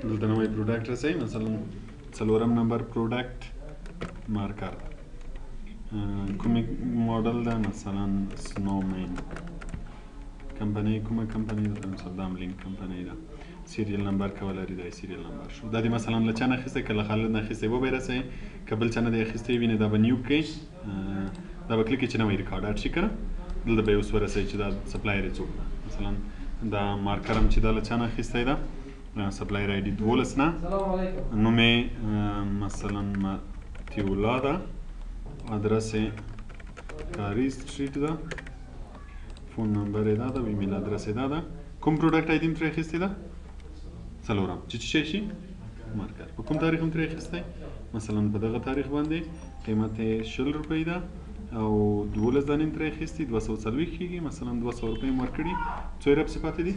دلته نوی پروډکټ رسوي، مثلا څلورم نمبر پروډکټ مارکر کومې ماډل ده، مثلا سنومین کمپنۍ کومه کمپنۍ ده، مثلا دا املین کمپنۍ ده، سیریل نمبر که ولري دا سیریل نمبر شو. دا دې مثلا له چا نه اخیستی که له خالد نه اخیستی وبه یې رسوي، که بل چا نه دی اخیستی وینې دا به نیو کوي، دا به کلیک کړي چې نوی ریکارډ اډ شي که نه، دلته به یې اوس ورسوي چې دا سپلایر یې څوک ده. مثلا دا مارکر هم چې دا له چا نه اخیستی ده، سپلایر آی ډي 12 نه، نوم یې مثلا متیولا ده، ادرس یې کاري سټریټ ده، فون نمبر یې دا ده، ایمیل ادرس یې دا ده. کوم پروډکټ آی ډي هم ترې اخیستی ده؟ څلورم چې څه شي مارکر. په کوم تاریخ هم ترې اخیستی؟ مثلا په دغه تاریخ باندې قیمت یې 20 روپۍ ده او 12 دانې هم ترې اخیستي، 240 کېږي، مثلا 200 روپۍ هم ورکړي. څو یې رپسې پاتې دي؟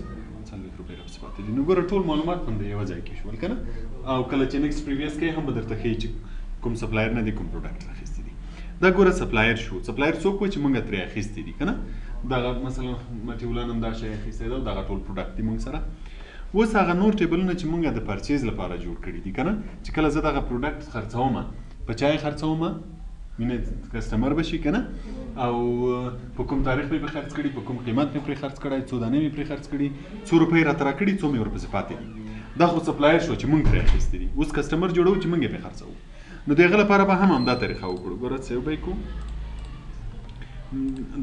40 روپۍ رپسې پاتې دي. نو ګوره ټول معلومات هم د یوه ځای کې شول که نه، او کله چې نیکسټ پریویس کوي هم به درته ښیي چې کوم سپلایر نه دی کوم پروډکټ اخیستی دي. دا ګوره سپلایر شو. سپلایر څوک و چې موږ ترې اخیستي دي که نه، دغه مثلا مټیولا هم دا شی اخیستی ده، دغه ټول پروډکټ دي موږ سره. اوس هغه نور ټیبلونه چې موږ د پرچیز لپاره جوړ کړي دي که نه، چې کله زه دغه پروډکټ خرڅوم په چا یې خرڅوم، مینه کسټمر به شي که نه، او په کوم تاریخ مې پرې خرڅ کړي، په کوم قیمت مې پرې خرڅ کړی، څو دانې مې پرې خرڅ کړي، څو روپۍ راته راکړي، څو مې ورپسې پاتې دي. دا خو سپلایر شو چې موږ ترې اخیستي دي. اوس کسټمر جوړو چې موږ یې پرې خرڅوو. نو د هغه لپاره به هم همدا طریقه وکړو. ګوره سیو به یې کړو،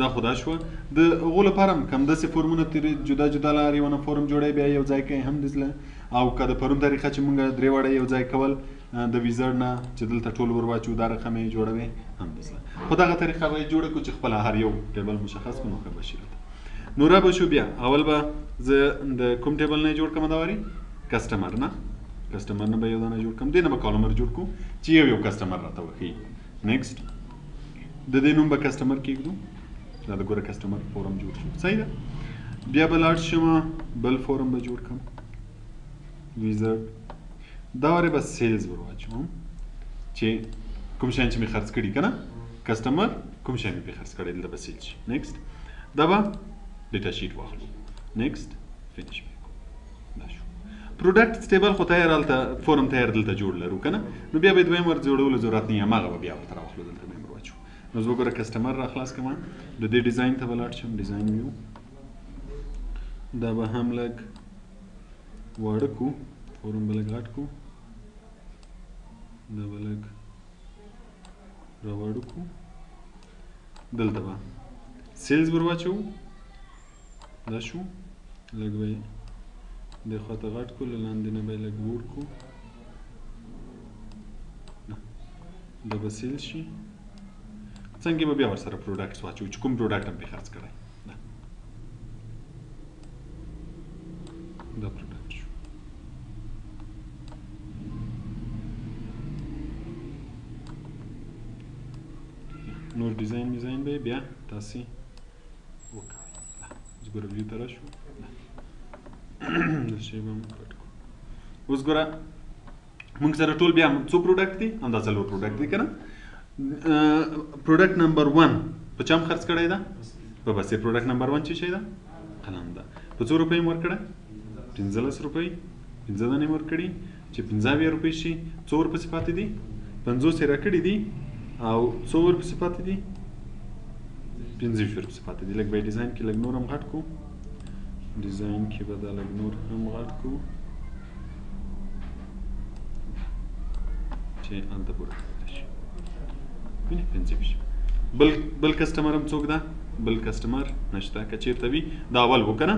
دا خو دا شوه. د هغو لپاره هم همداسې فورمونه جدا جدا لار یونه فورم جوړی بیا یو ځای کوي هم دزله، او که د پرون طریقه چې موږ درې واړه یو ځای کول د ویزر نه چې دلته ټول ور واچو دا رقم یې جوړوي هم دزله. خو دغه طریقه به یې جوړه کړو چې خپله هر یو ټیبل مشخص کړو نو ښه به شي راته. نو را به شو بیا اول به زه د کوم ټیبل نه یې جوړ کړم دا واري کسټمر نه، کسټمر نه به یو دانه جوړ کړم، دې نه به کالمر جوړ کړو چې یو یو کسټمر راته وښیي. نیکسټ د دې نوم به کسټمر کېږدو، دا د ګوره کسټمر فورم جوړ شو، صحیح ده. بیا به لاړ شم بل فورم به جوړ کړم ویزر، دا وارې به سیلز ور واچوم چې کوم شیان چې مې خرڅ کړي که نه، کسټمر کوم شی مې پرې خرڅ کړی دلته به سیل شي. نیکسټ دا به ډیټا شیټ واخلو، نیکسټ فینیش مې کړو. دا شو پروډکټ ټیبل خو تیار هلته فورم تیار دلته جوړ لرو که نه، نو بیا به یې دویم ور جوړولو ضرورت نه وي، هماغه به بیا ورته راواخلو دلته به یې ور واچو. نو زه وګوره کسټمر را خلاص کړم، د دې ډیزاین ته به لاړ شم، ډیزاین ویو، دا به هم لږ واړه کړو، فورم به لږ غټ کړو، دا به لږ را واړه کړو، دلته به سیلز ور واچوو، دا شو لږ به یې دې خواته غټ کړو، له لاندې نه به یې لږ وړ کړو، دا به سیل شي. څنګه به بیا ورسره پروډکټس واچوو چې کوم پروډکټ هم پرې خرڅ کړی، دا پروډکټ شو. نور ډیزاین به بیا تاسې وکړئ. اوس ګوره ویو ته راشو، دا شی به هم کټ کړو. اوس ګوره موږ سره ټول بیا څو پروډکټ دي؟ همدا څلور پروډکټ دي که نه. پروډکټ نمبر 1 په چا هم خرڅ کړی ده؟ په بس پروډکټ نمبر 1 چې شی ده؟ قلم ده. په څو روپۍ مې ورکړی؟ 15 روپۍ، 15 دانې مې ورکړي چې 15 روپۍ شي. څو ورپسې پاتې دي؟ 50 یې راکړي دي او څو ورپسې پاتې دي؟ 15 ورپسې پاتې دي. لږ به یې ډیزاین کې لږ نور هم غټ کړو، ډیزاین کې به دا لږ نور هم غټ کړو چې هلته پورې راشي. وینې 15 شي. بل کسټمر هم څوک ده؟ بل کسټمر نشته. که چېرته وي دا اول و که نه،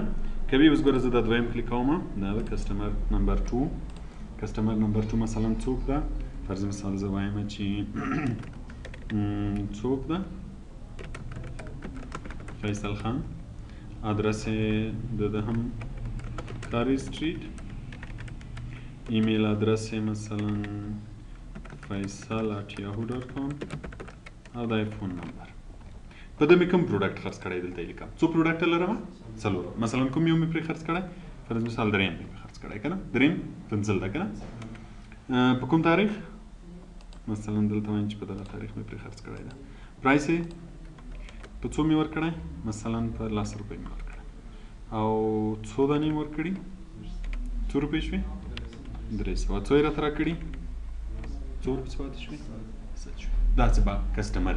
که وي اوس ګوره زه دا دویم کلیک کوم، دا ده کسټمر نمبر 2. کسټمر نمبر 2 مثلا څوک ده؟ فرض مثال زه وایم چې څوک ده؟ فیصل خان. ادرس یې د هم کاري سټریټ، ایمیل ادرس یې مثلا faisal@yahoo.com او دا یې فون نمبر. په ده مې کوم پروډکټ خرڅ کړی دلته یې لیکم. څو پروډکټ لرم؟ څلور. مثلا کوم یو مې پرې خرڅ کړی؟ فرض مثال دریم مې پرې خرڅ کړی که نه، دریم پنځل ده که نه. په کوم تاریخ؟ مثلا دلته وایم چې په دغه تاریخ مې پرې خرڅ کړی ده. پرایس یې په څو مې ورکړی؟ مثلا په 10 روپۍ مې ورکړی. او څو دانې مې ورکړي؟ څو روپۍ شوې؟ 300 څو یې راته راکړي 4 روپۍ پاتې شوي داسې به کسټمر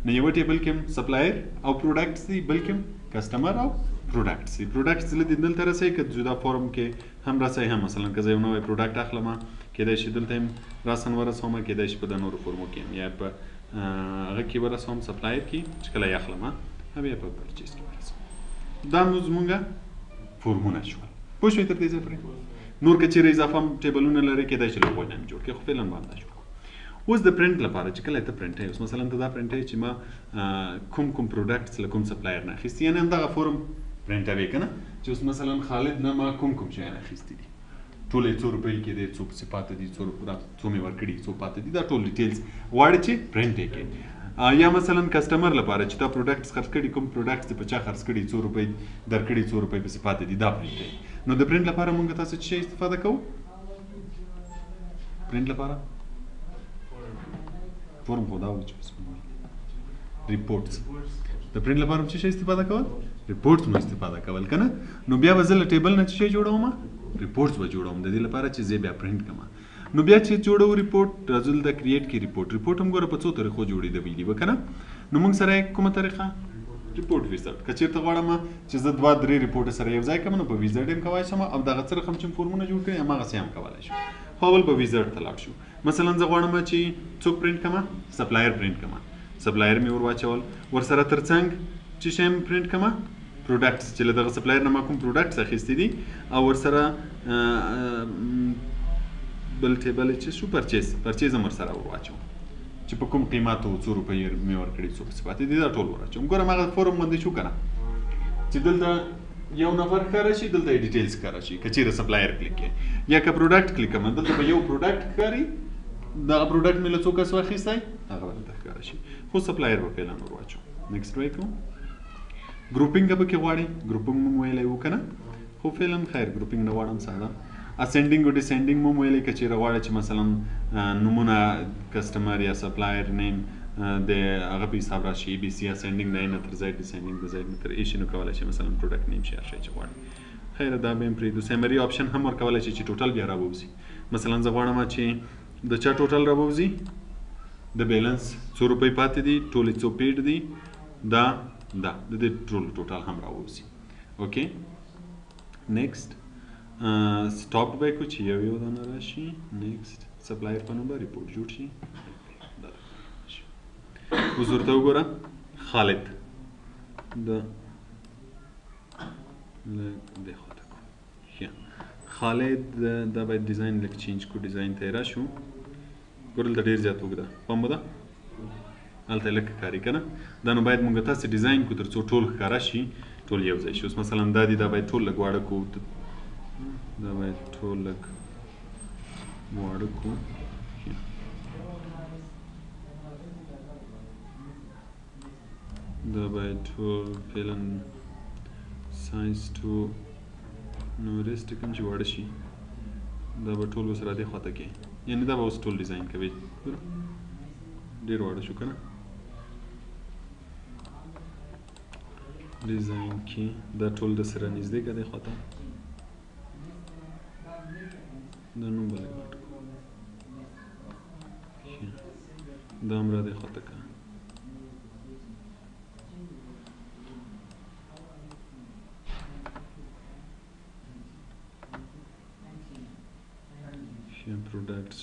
نو یوه ټیبل کې هم سپلایر او پروډکټس دي بل کې هم کسټمر او پروډکټس دي پروډکټس دلته دلته رسوي که جدا فورم کې هم رسوي هم مثلا که زه یو نوی پروډکټ اخلم کیدای شي دلته هم راسن ورسوم کیدای شي په د نورو فورمو کې هم یا په هغه کې ورسوم سپلایر کې چې کله یې اخلم هم یا په پرچیز کې ورسوم دا زموږ فورمونه شول پوه شوئ تر دې ځایه پورې نور که چیرې اضافه هم ټیبلونه لري کیدای شي له هغوی نه هم جوړ کړي خو فعلا باندې جوړ اوس د پرنټ لپاره چې کله ته پرنټ اوس مثلا ته دا پرنټ چې ما کوم پروډکټس له کوم سپلایر نه اخیستي یعنې همدغه فورم پرنټوي که نه چې اوس مثلا خالد نه ما کوم شیان اخیستي دي ټول یې 2 روپۍ کې دی څو پسې پاته دي څو مې ورکړي څو پاته دي دا ټول ډیټیلز غواړي چې پرنټ یې کړي یا مثلا کسټمر لپاره چې تا پروډکټس خرڅ کړي کوم پروډکټس دې په چا خرڅ کړي 2 روپۍ درکړي 2 روپۍ پسې پاته دي دا پرنټ دی نو د پرنټ لپاره مونږ تاسو څه شی استفاده کوو پرنټ لپاره فورم خو دا و چې ریپورټس د پرنټ لپاره څه شی استفاده کول ریپورټس مو استفاده کول که نه نو بیا به زه له ټیبل نه څه شی جوړوم ریپورټس به جوړوم د دې لپاره چې زه بیا پرنټ کړم نو بیا چې جوړو ریپورټ راځو د کریټ کې ریپورټ هم ګوره په څو طریقو جوړېدلی دي که نه نو موږ سره کومه طریقه ریپورټ ویزټ که چېرته غواړم چې زه 2-3 ریپورټ سره یو ځای کړم نو په ویزټ هم کولی شم او دغه څه رقم چې فورمونه جوړ کړي هماغسې هم کولی شو خو اول به ویزټ ته لاړ شو مثلا زه غواړم چې څوک پرنټ کړم سپلایر پرنټ کړم سپلایر مې ور واچول ورسره ترڅنګ چې شی مې پرنټ کړم پروډکټس چې له دغه سپلایر نه ما کوم پروډکټس اخیستي دي او ورسره بل ټیبل چې شو پرچیز هم ورسره ور واچوم چې په کوم قیمت و 2 روپۍ مې ورکړي څو پسې پاتې دي دا ټول ور اچوم ګوره هماغه فورم باندې شو که نه چې دلته یو نفر ښکاره شي دلته یې ډیټیلز ښکاره شي که چیرې سپلایر کلیک کړې یا که پروډکټ کلیک کړم دلته به یو پروډکټ ښکاري دغه پروډکټ مې له څو کسو اخیستی هغه به دلته ښکاره شي خو سپلایر به فعلا ور واچوم نیکسټ وای کوم ګروپینګ به پکې غواړي ګروپینګ مو ویلی و که نه خو فعلا خیر ګروپینګ نه غواړم ساده اسینډینګ او ډیسینډینګ مو ویلی که چیرې غواړئ چې مثلا نومونه کسټمر یا سپلایر نیم د هغه په حساب راشي بي سي اسینډینګ د نه تر ځای ډیسینډینګ د ځای نه تر ایشي نو کولی شي مثلا پروډکټ نیم شي هر شی چې غواړئ خیر دا به یې پرېږدو سیمري آپشن هم ورکولی شي چې ټوټل بیا راووځي مثلا زه غواړم چې د چا ټوټل راووځي د بیلنس 2 روپۍ پاتې دي ټول یې 2 پیډ دي دا د دې ټوټل هم راووځي اوکې نیکسټ سټاپ به کو چې یو دانه راشي نیکسټ سپلایر په نوم ریپورټ جوړ شي اوس ورته وګوره خالد د خواته کو خالد دا باید ډیزاین لږ چینج کو ډیزاین ته یې راشو ګوره دلته ډېر زیات اوږده پام به ده هلته یې لږ ښکاري که نه دا نو باید مونږ تاسې ډیزاین کو تر څو ټول ښکاره شي ټول یو ځای شي اوس مثلا دا دي دا باید ټول لږ واړه کو دا باید ټول لږ واړه کو دا باید ټول فعلا ساینس ټو نو ریسټ کوم چې واړه شي دا به ټول اوس را دې خواته کې یعنې دا به اوس ټول ډیزاین کوي ډېر واړه شو که نه ډیزاین کې دا ټول د سره نږدې که دې خواته دا نوم به لږ غټ کړو دا هم را دې خواته که پروډکټس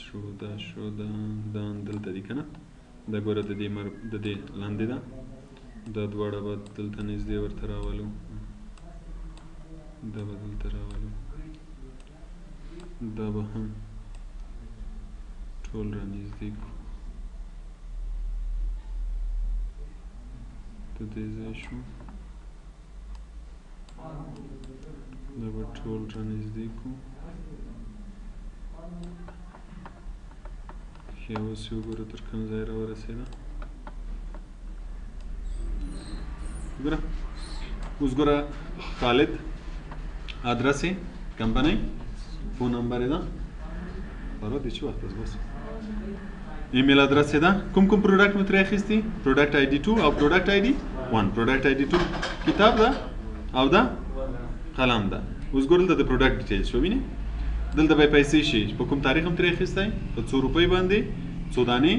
شو دا دلته دي که نه دا ګوره د دې لاندې ده دا دواړه به دلته نږدې ورته راولو دا به دلته راولو دا به هم ټول را نږدې کړو د دې ځای شو دا به ټول را نږدې کړو ښه اوس یې وګوره تر کوم ځای راورسېده ګوره اوس ګوره خالد ادرس یې کمپنۍ فون نمبر یې ده فرا دی چی وقت است بس ایمیل ادرس یې ده کوم پروډکټ مې ترې اخیستی پروډکټ آی ډي 2 او پروډکټ آی ډي 1 پروډکټ آی ډي 2 کتاب ده او دا قلم ده اوس ګوره دلته د پروډکټ ډیټیلز شو وینئ دلته به پیسې شي په کوم تاریخ هم ترې اخیستی په 2 روپۍ باندې 2 دانې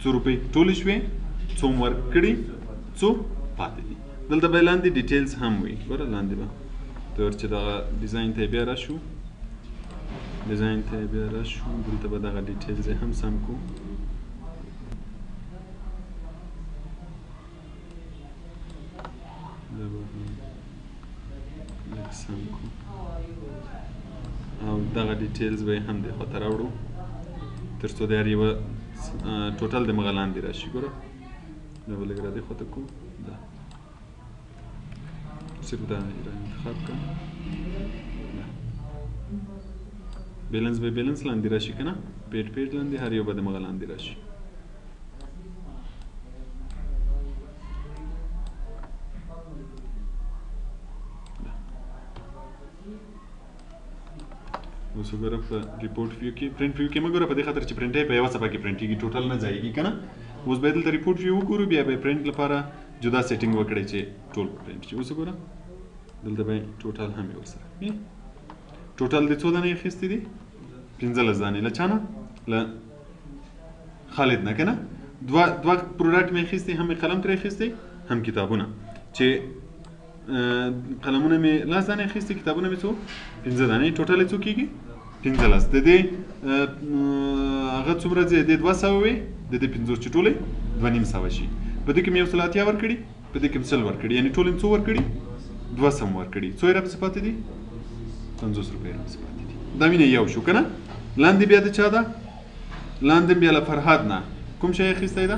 2 روپۍ ټولې شوې څو مو ورکړي څو پاتې دي دلته به لاندې ډیټیلز هم وي ګوره لاندې به تر چې دغه ډیزاین ته بیا راشو دلته به دغه ډیټیلز هم سم کو او دغه ډیټیلز به هم د خاطر راوړو تر څو د هر یوه ټوټل د مغه لاندې راشي ګوره دا به لږ رادې خواته کو دا صرف دا انتخاب کړم بیلنس به بیلنس لاندې راشي که نه پیډ لاندې هر یو به د مغه لاندې راشي اوس وګوره په ریپورټ ویو کې پرنټ ویو کې مه ګوره په دې خاطر چې پرنټ یې په یوه صفحه کې پرنټېږي ټوټل نه ځایږي که نه اوس به یې دلته ریپورټ ویو وګورو بیا به یې پرنټ لپاره جدا سیټینګ وکړئ چې ټول پرنټ شي اوس وګوره دلته به یې ټوټل هم یې ورسره ټوټل د څو دانې اخیستې دي 15 دانې له چا نه له خالد نه که نه دوه پروډکټ مې اخیستې هم مې قلم ترې اخیستې هم کتابونه چې قلمونه مې 10 دانې اخیستې کتابونه مې څو 15 دانې ټوټل څو کېږي 15 د دې هغه څومره ځای د 200 وي د دې 50 چې ټولې 250 شي په دې کې مې 180 ورکړي په دې کې مې 100 ورکړي یعنې ټول څو ورکړي 200 ورکړي څو یې راپسې پاتې دي 50 روپۍ راپسې پاتې دي دا مینه یو شو که نه لاندې بیا د چا ده لاندې بیا له فرهاد نه کوم شی اخیستی ده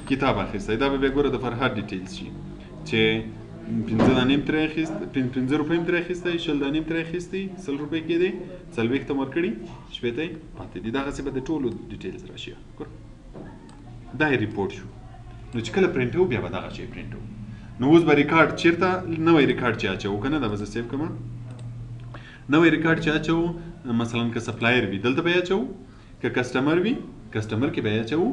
کتاب اخیستی دا به بیا ګوره د فرهاد ډیټیلز شي چې 15 دانې هم ترې اخیست 15 روپۍ هم ترې اخیستی 20 دانې هم ترې اخیستی 100 روپۍ کېدی 40 ته ورکړي 80 ته پاتې دي دغسې به د ټولو ډیټیلز راشي ګوره دا یې ریپورټ شو نو چې کله پرنټوو بیا به دغه شی پرنټوو نو اوس به ریکارډ چېرته نوی ریکارډ چې اچوو که نه دا به زه سیف کړم نوی ریکارډ چې اچوو مثلا که سپلایر وي دلته به یې اچوو که کسټمر وي کسټمر کې به یې اچوو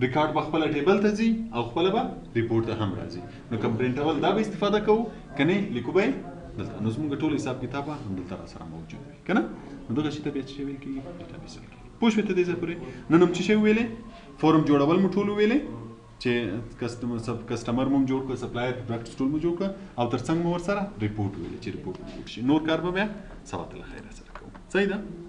ریکارډ به خپله ټیبل ته ځي او خپله به ریپورټ ته هم راځي نو که پرنټول دا به استفاده کوو که نه لیکو به یې دلته نو زموږ ټول حساب کتاب به هم دلته راسره موجود وي که نه نو دغه شي ته بیا څه شی ویل کېږي ډیټابیس ویل کېږي پوه شوې ته دې ځای پورې نن هم څه شی وویلې فورم جوړول مو ټول وویلې چې کسټمر مو جوړ کړ سپلایر پروډکټ ټول مو جوړ کړ او ترڅنګ مو ورسره ریپورټ ویلې چې ریپورټ مو جوړ شي نور کار به بیا سبا ته له خیره سره کوو صحیح ده